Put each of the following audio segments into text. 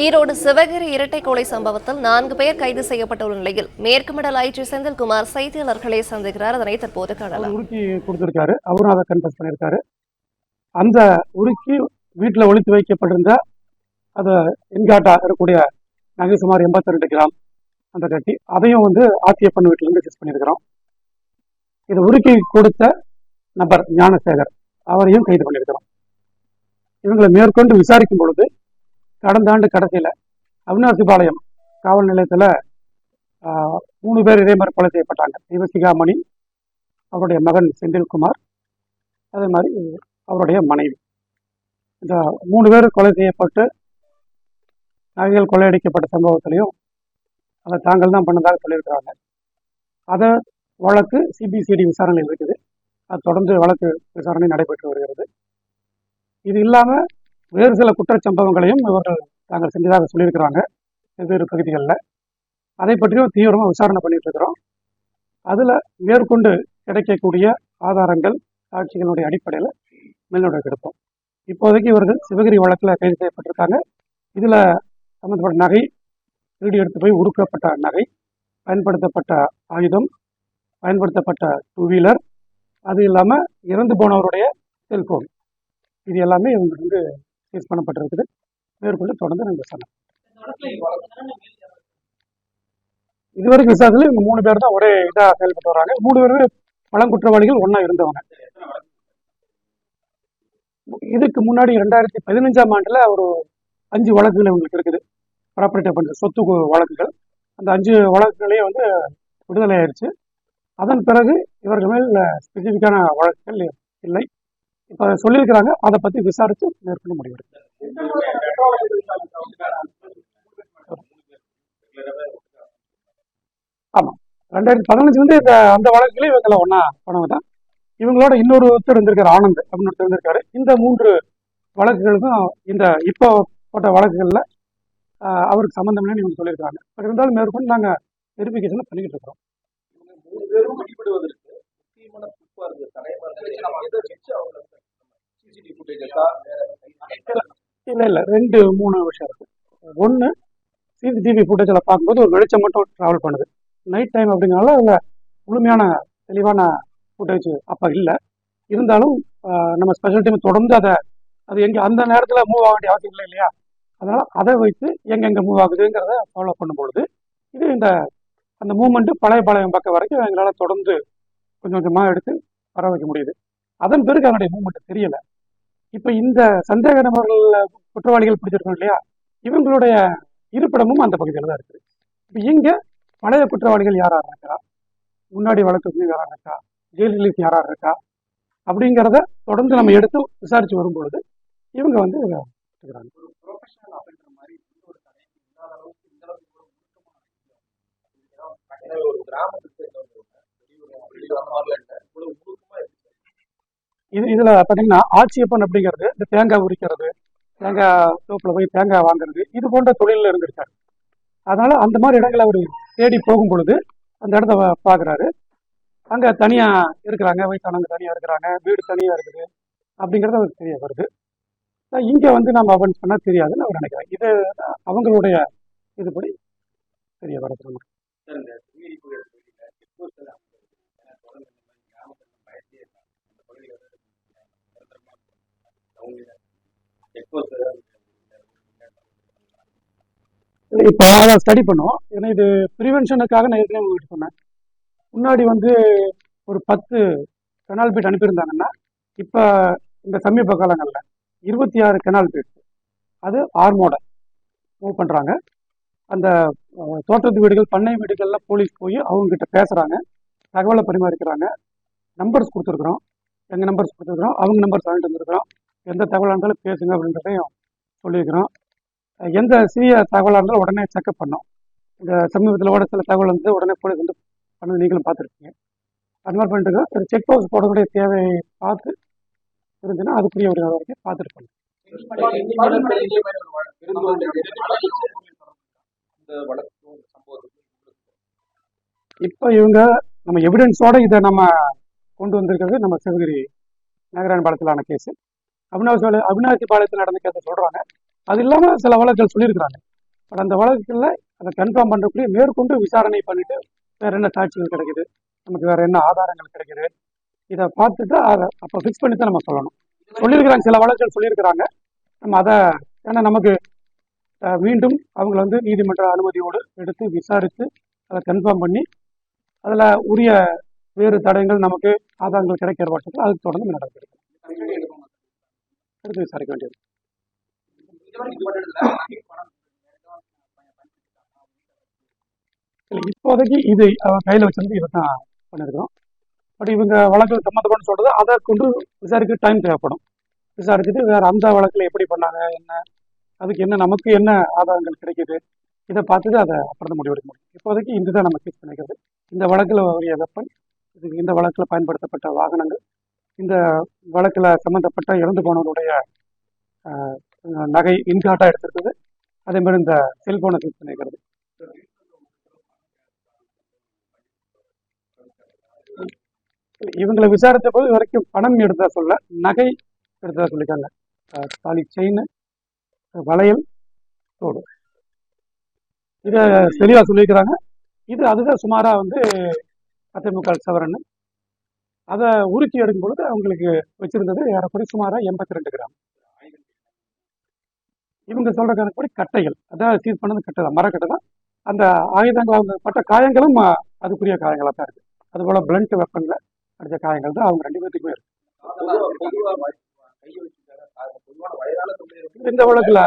ஈரோடு சிவகிரி இரட்டை கொலை சம்பவத்தில் 4 பேர் கைது செய்யப்பட்டுள்ள நிலையில் மேற்கு மண்டல ஐஜி செந்தில்குமார் செய்தியாளர்களை சந்திக்கிறார். அதனை தற்போது காணலாம். உருக்கி கொடுத்திருக்காரு, அவரும் அதை கன்ஃபஸ் பண்ணியிருக்காரு. அந்த உருக்கி வீட்டில் ஒளித்து வைக்கப்பட்டிருந்த அதை என்காட்டா இருக்கக்கூடிய நகை சுமார் 82 கிராம் அந்த கட்டி, அதையும் ஆத்தியப்பன் வீட்டிலிருந்து டெஸ்ட் பண்ணியிருக்கிறோம். இதை உருக்கி கொடுத்த நபர் ஞானசேகர், அவரையும் கைது பண்ணியிருக்கிறோம். இவங்களை மேற்கொண்டு விசாரிக்கும் பொழுது கடந்த ஆண்டு கடைசியில் அவினாசிபாளையம் காவல் நிலையத்தில் 3 பேர் இதே மாதிரி கொலை செய்யப்பட்டாங்க. சிவசிகா மணி, அவருடைய மகன் செந்தில்குமார், அதே மாதிரி அவருடைய மனைவி. இந்த 3 பேர் கொலை செய்யப்பட்டு நகைகள் கொள்ளையடிக்கப்பட்ட சம்பவத்திலையும் அதை தாங்கள் தான் பண்ணதாக சொல்லியிருக்கிறாங்க. அதை வழக்கு சிபிசிஐடி விசாரணையில் இருக்குது. அது தொடர்ந்து வழக்கு விசாரணை நடைபெற்று வருகிறது. இது இல்லாமல் வேறு சில குற்றச்சம்பவங்களையும் இவர்கள் தாங்கள் செஞ்சதாக சொல்லியிருக்கிறாங்க வெவ்வேறு பகுதிகளில். அதை பற்றியும் தீவிரமாக விசாரணை பண்ணிட்டு இருக்கிறோம். அதில் மேற்கொண்டு கிடைக்கக்கூடிய ஆதாரங்கள், சாட்சிகளுடைய அடிப்படையில் மேல்நடவடிக்கை எடுப்போம். இப்போதைக்கு இவர்கள் சிவகிரி வழக்கில் கைது செய்யப்பட்டிருக்காங்க. இதில் சம்பந்தப்பட்ட நகை, திருடி எடுத்து போய் உருக்கப்பட்ட நகை, பயன்படுத்தப்பட்ட ஆயுதம், பயன்படுத்தப்பட்ட 2 வீலர், அது இல்லாமல் இறந்து போனவருடைய செல்போன், இது எல்லாமே இவங்க சீஸ் பண்ணப்பட்டிருக்குது. மேற்கொண்டு தொடர்ந்து நாங்கள் விசாரணை. இதுவரைக்கும் விசாரணையில் இவங்க 3 பேர் தான் ஒரே இதாக செயல்பட்டு வராங்க. 3 பேரும் பழங்குற்றவாளிகள் ஒன்றா இருந்தவங்க. இதுக்கு முன்னாடி 2015ஆம் ஆண்டில் ஒரு 5 வழக்குகள் இவங்களுக்கு இருக்குது. ப்ராப்பர்ட்டி பண்ணுற சொத்து வழக்குகள். அந்த 5 வழக்குகளையே விடுதலை ஆயிடுச்சு. அதன் பிறகு இவர்கள் மேல் ஸ்பெசிஃபிக்கான வழக்குகள் இல்லை. இப்போ சொல்லியிருக்கிறாங்க, அதை பற்றி விசாரித்து மேற்கொள்ள முடியும். ஆமாம், 2015 அந்த வழக்குகளே இவங்களை ஒன்றா போனவங்க தான். இவங்களோட இன்னொருத்தர் இருந்திருக்காரு, ஆனந்த் அப்படின்னு ஒருத்தர் இருந்திருக்காரு. இந்த 3 வழக்குகளுக்கும் இந்த இப்போ போட்ட வழக்குகளில் அவருக்கு சம்மந்தம் இல்லைன்னு இவங்க சொல்லியிருக்காங்க. பட் இருந்தாலும் மேற்கொண்டு நாங்கள் வெரிஃபிகேஷன் பண்ணிக்கிட்டு இருக்கிறோம். இல்லை 2-3 விஷயம் இருக்கு. ஒன்று, சிசிடிவி ஃபுட்டேஜில் பார்க்கும்போது ஒரு வெளிச்சம் மட்டும் ட்ராவல் பண்ணுது. நைட் டைம் அப்படிங்கிறனால அதில் முழுமையான தெளிவான ஃபுட்டேஜ் அப்போ இல்லை. இருந்தாலும் நம்ம ஸ்பெஷல் டீம் தொடர்ந்து அது எங்கே அந்த நேரத்தில் மூவ் ஆக வேண்டிய அவசியம் இல்லை இல்லையா? அதனால் அதை வைத்து எங்கெங்கே மூவ் ஆகுதுங்கிறத ஃபாலோ பண்ணும்பொழுது இது அந்த மூமெண்ட்டு பழையபாளையம் பக்கம் வரைக்கும் எங்களால் தொடர்ந்து கொஞ்சம் கொஞ்சமாக எடுத்து வர வைக்க முடியுது. அதன் பிறகு அதனுடைய மூமெண்ட் தெரியலை. இப்போ இந்த சந்தேக நபர்கள் குற்றவாளிகள் பிடிச்சிருக்கோம் இல்லையா, இவங்களுடைய இருப்பிடமும் அந்த பகுதியில் தான் இருக்குது. இப்போ இங்கே பழைய குற்றவாளிகள் யாராக இருக்கா, முன்னாடி வழக்கு யாராக இருக்கா, ஜெயில் ரிலீஸ் யாராக இருக்கா அப்படிங்கிறத தொடர்ந்து நம்ம எடுத்து விசாரித்து வரும்பொழுது இவங்க இருக்கிறாங்க. இதுல பாத்தீங்கன்னா ஆட்சியப்பன் அப்படிங்கிறது இந்த தேங்காய் உரிக்கிறது, தேங்காய் தோப்புல போய் தேங்காய் வாங்குறது, இது போன்ற தொழிலில் இருந்திருக்காரு. அதனால அந்த மாதிரி இடங்களை அவர் தேடி போகும் பொழுது அந்த இடத்த பாக்குறாரு. அங்க தனியா இருக்கிறாங்க, வயசானவங்க தனியா இருக்கிறாங்க, வீடு தனியா இருக்குது அப்படிங்கிறது அவருக்கு தெரிய வருது. இங்க நம்ம அவன்ஸ் பண்ணா தெரியாதுன்னு அவர் நினைக்கிறேன். இது அவங்களுடைய இதுபடி தெரிய வருது நமக்கு. இப்போ அதை ஸ்டடி பண்ணுவோம். ஏன்னா இது ப்ரிவென்ஷனுக்காக நான் ஏற்கனவே உங்ககிட்ட சொன்னேன். முன்னாடி ஒரு 10 கெனால் பீட் அனுப்பியிருந்தாங்கன்னா இப்போ இந்த சமீப காலங்களில் 26 கெனால் பீட் அது ஆர்மோட மூவ் பண்ணுறாங்க. அந்த தோட்டத்து வீடுகள், பண்ணை வீடுகளில் போலீஸ் போய் அவங்ககிட்ட பேசுகிறாங்க, தகவலை பரிமாறிக்கிறாங்க. நம்பர்ஸ் கொடுத்துருக்குறோம், எங்கள் நம்பர்ஸ் கொடுத்துருக்குறோம், அவங்க நம்பர்ஸ் வாங்கிட்டு வந்துருக்குறோம். எந்த தகவலாக இருந்தாலும் பேசுங்க அப்படின்றதையும் சொல்லியிருக்கிறோம். எந்த சிறிய தகவலாக இருந்தாலும் உடனே செக்அப் பண்ணோம். இந்த சமீபத்தில் சில தகவல் உடனே போலீஸ் பண்ணது நீங்களும் பார்த்துருக்கீங்க. அது மாதிரி பண்ணிட்டு இருக்கோம். ஒரு செக் போஸ்ட் போடக்கூடிய தேவையை பார்த்து இருந்துச்சுன்னா அதுக்குரிய ஒரு வரைக்கும் பார்த்துட்டு பண்ணோம். இப்போ இவங்க நம்ம எவிடன்ஸோட இதை நம்ம கொண்டு வந்திருக்கிறது நம்ம சிவகிரி நகரான் பாலத்திலான கேஸு. அவினாசி பாளையத்தில் நடந்த கேஸை சொல்கிறாங்க. அது இல்லாமல் சில வழக்குகள் சொல்லியிருக்கிறாங்க. பட் அந்த வழக்குல அதை கன்ஃபார்ம் பண்ணுறக்குள்ளே மேற்கொண்டு விசாரணை பண்ணிட்டு வேற என்ன சாட்சிகள் கிடைக்குது, நமக்கு வேற என்ன ஆதாரங்கள் கிடைக்குது, இதை பார்த்துட்டு அதை அப்போ ஃபிக்ஸ் பண்ணி தான் நம்ம சொல்லணும். சொல்லியிருக்கிறாங்க, சில வழக்குகள் சொல்லியிருக்கிறாங்க. நம்ம அதை ஏன்னா நமக்கு மீண்டும் அவங்கள வந்து நீதிமன்ற அனுமதியோடு எடுத்து விசாரித்து அதை கன்ஃபார்ம் பண்ணி அதில் உரிய வேறு தடயங்கள் நமக்கு ஆதாரங்கள் கிடைக்கிற பட்சத்தில் அதுக்கு தொடர்ந்து நடவடிக்கை எடுத்து விசாரிக்க வேண்டியது. இல்லை, இப்போதைக்கு இது அவன் கையில் வச்சிருந்து இதை தான் பண்ணியிருக்கிறோம். பட் இவங்க வழக்கு சம்மந்தப்பட்ட சொல்றது அதை கொண்டு விசாரிக்க டைம் தேவைப்படும். விசாரிச்சுட்டு வேற அந்த வழக்கில் எப்படி பண்ணாங்க, என்ன அதுக்கு என்ன நமக்கு என்ன ஆதாரங்கள் கிடைக்குது, இதை பார்த்துட்டு அதை அப்புறம் முடிவெடுக்க முடியும். இப்போதைக்கு இந்த தான் நம்ம ஃபிக்ஸ் பண்ணிக்கிறது. இந்த வழக்கில் உரிய வெப்பன், இதுக்கு இந்த வழக்கில் பயன்படுத்தப்பட்ட வாகனங்கள், இந்த வழக்கில் சம்மந்தப்பட்ட இறந்து போனவருடைய நகை இன்காட்டாக எடுத்திருக்குது, அதே மாதிரி இந்த செல்போனை ஃபிக்ஸ் பண்ணிக்கிறது. இவங்களை விசாரித்த போது வரைக்கும் பணம் எடுத்தா சொல்ல, நகை எடுத்ததா சொல்லியிருக்காங்க. தாலி, செயின், வளையல், தோடு, இதை தெளிவாக சொல்லியிருக்கிறாங்க. அதுதான் சுமாரா வந்து 10.25 சவரன். அதை உருக்கி எடுக்கும் பொழுது அவங்களுக்கு வச்சிருந்தது ஏறக்குறைய சுமாரா 82 கிராம். இவங்க சொல்ற கணக்குப்படி கட்டைகள், அதாவது சீஸ் பண்ணது கட்டை தான், மரக்கட்டை தான். அந்த ஆயுதங்கள் அவங்க பட்ட காயங்களும் அதுக்குரிய காயங்களாக தான் இருக்கு. அதுபோல பிளண்ட் வெப்பன்ல அடிச்ச காயங்கள் தான் அவங்க 2 பேத்துக்குமே இருக்கு. இந்த வழக்குல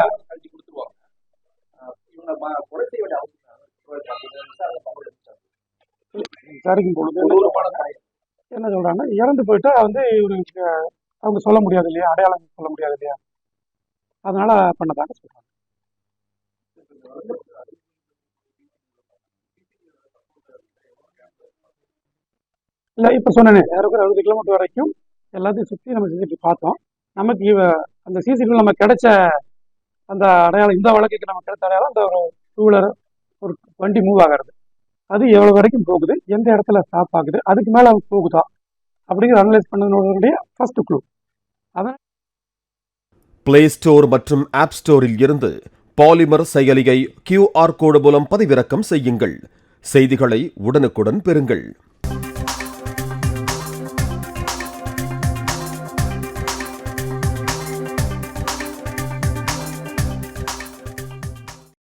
விசாரிக்கும் பொழுது என்ன சொல்றாங்க, இறந்து போயிட்டா வந்து இவருக்கு அவங்க சொல்ல முடியாது இல்லையா, அடையாளம் சொல்ல முடியாது இல்லையா, அதனால பண்ணதாக சொல்றாங்க. இல்லை, இப்போ சொன்னேனே ஏறக்குறைய 60 கிலோமீட்டர் வரைக்கும் எல்லாத்தையும் சுற்றி நம்ம சிசிடிவி பார்த்தோம். நமக்கு அந்த சிசிடிவி நம்ம கிடைச்ச அந்த அடையாளம், இந்த வழக்குக்கு நம்ம கிடைச்ச அடையாளம் அந்த ஒரு 2 வீலர், ஒரு வண்டி மூவ் ஆகிறது, அது எவ்வளோ வரைக்கும் போகுது, எந்த இடத்துல ஸ்டாப் ஆகுது, அதுக்கு மேலே அவங்க போகுதா அப்படிங்கிற அனலைஸ் பண்ணதனுடைய ஃபர்ஸ்ட் க்ளூ. அதான் பிளே ஸ்டோர் மற்றும் ஆப் ஸ்டோரில் இருந்து பாலிமர் செயலியை QR கோடு மூலம் பதிவிறக்கம் செய்யுங்கள். செய்திகளை உடனுக்குடன் பெறுங்கள்.